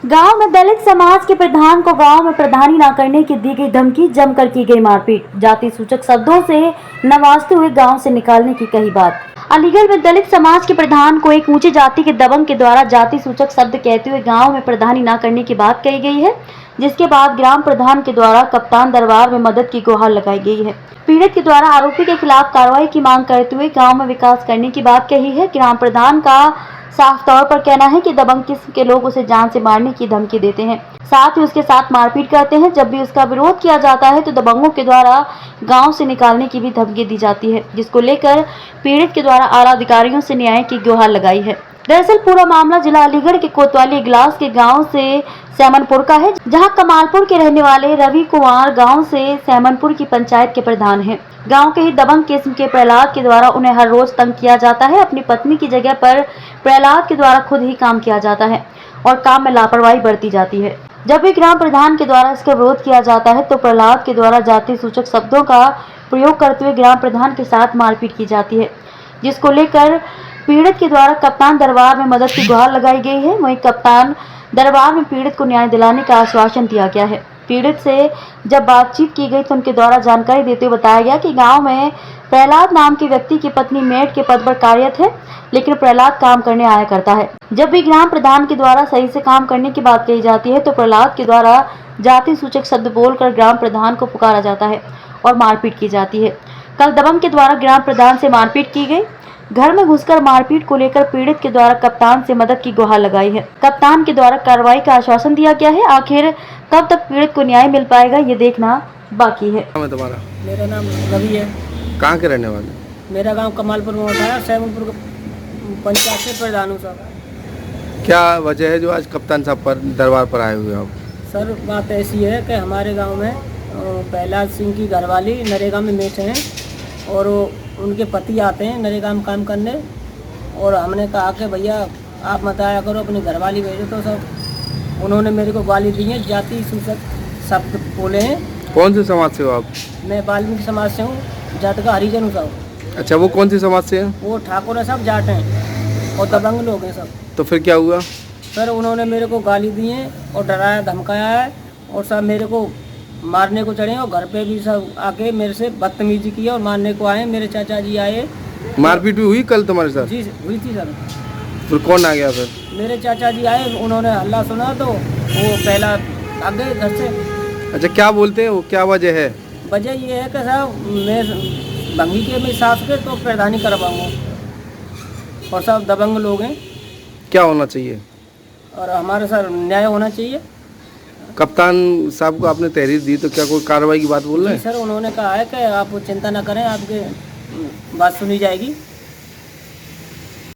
गांव में दलित समाज के प्रधान को गांव में प्रधानी न करने की दी गई धमकी, जमकर की गई मारपीट, जाति सूचक शब्दों से नवाजते हुए गांव से निकालने की कही बात। अलीगढ़ में दलित समाज के प्रधान को एक ऊंची जाति के दबंग के द्वारा जाति सूचक शब्द कहते हुए गांव में प्रधानी न करने की बात कही गई है, जिसके बाद ग्राम प्रधान के द्वारा कप्तान दरबार में मदद की गुहार लगाई गई है। पीड़ित के द्वारा आरोपी के खिलाफ कार्रवाई की मांग करते हुए गांव में विकास करने की बात कही है। ग्राम प्रधान का साफ तौर पर कहना है कि दबंग किस्म के लोग उसे जान से मारने की धमकी देते हैं, साथ ही उसके साथ मारपीट करते हैं। जब भी उसका विरोध किया जाता है तो दबंगों के द्वारा गांव से निकालने की भी धमकी दी जाती है, जिसको लेकर पीड़ित के द्वारा आला अधिकारियों से न्याय की गुहार लगाई है। दरअसल पूरा मामला जिला अलीगढ़ के कोतवाली इगलास के गांव से सैमनपुर का है, जहां कमालपुर के रहने वाले रवि कुमार गांव से सैमनपुर की पंचायत के प्रधान हैं। गांव के ही दबंग किस्म के प्रहलाद के द्वारा उन्हें हर रोज तंग किया जाता है। अपनी पत्नी की जगह पर प्रहलाद के द्वारा खुद ही काम किया जाता है और काम में लापरवाही बरती जाती है। जब भी ग्राम प्रधान के द्वारा इसका विरोध किया जाता है तो प्रहलाद के द्वारा जाति सूचक शब्दों का प्रयोग करते हुए ग्राम प्रधान के साथ मारपीट की जाती है, जिसको लेकर पीड़ित के द्वारा कप्तान दरबार में मदद की गुहार लगाई गई है। वहीं कप्तान दरबार में पीड़ित को न्याय दिलाने का आश्वासन दिया गया है। पीड़ित से जब बातचीत की गई तो उनके द्वारा जानकारी देते हुए बताया गया कि गांव में प्रहलाद नाम के व्यक्ति की पत्नी मेड के पद पर कार्यरत है, लेकिन प्रहलाद काम करने आया करता है। जब भी ग्राम प्रधान के द्वारा सही से काम करने की बात कही जाती है तो प्रहलाद के द्वारा जाति सूचक शब्द बोलकर ग्राम प्रधान को पुकारा जाता है और मारपीट की जाती है। कल दबंग के द्वारा ग्राम प्रधान से मारपीट की गई। घर में घुसकर मारपीट को लेकर पीड़ित के द्वारा कप्तान से मदद की गुहार लगाई है। कप्तान के द्वारा कार्रवाई का आश्वासन दिया गया है। आखिर कब तक पीड़ित को न्याय मिल पाएगा, ये देखना बाकी है। तुम्हारा? मेरा नाम रवि है। कहाँ के रहने वाले? मेरा गांव कमालपुर में होता है, सैमनपुर पंचायत से प्रधान हूँ साहब। क्या वजह है जो आज कप्तान साहब पर दरबार पर आए हुए आप? सर बात ऐसी है कि हमारे गांव में प्रहलाद सिंह की घरवाली नरेगा में मेट हैं और उनके पति आते हैं नरेगा में काम करने, और हमने कहा कि भैया आप मत आया करो, अपनी घरवाली भेजो। तो सब उन्होंने मेरे को गाली दी है, जाति सूचक शब्द बोले हैं। कौन से समाज से हो आप? मैं वाल्मीकि समाज से हूँ, जाट का हरिजन हूँ साहब। अच्छा, वो कौन सी समाज से है? वो ठाकुर है, सब जाट हैं और दबंग लोग हैं सब। तो फिर क्या हुआ? सर उन्होंने मेरे को गाली दी है और डराया धमकाया है और सब मेरे को मारने को चढ़े और घर पे भी सब आके मेरे से बदतमीजी की और मारने को आए। मेरे चाचा जी आए। मारपीट भी हुई कल तुम्हारे साथ? जी हुई थी सर। फिर कौन आ गया फिर? मेरे चाचा जी आए, उन्होंने हल्ला सुना तो वो पहला आ गए घर से। अच्छा, क्या बोलते हैं वो, क्या वजह है? वजह ये है कि साहब मैं भंगी के मेरी सास के तो प्रधानी करवाऊँगा और सब दबंग लोग हैं। क्या होना चाहिए? और हमारे सर न्याय होना चाहिए। कप्तान साहब को आपने तहरीर दी तो क्या कोई कार्रवाई की बात बोल रहे हैं? सर उन्होंने कहा है कि आप चिंता ना करें, आपके बात सुनी जाएगी।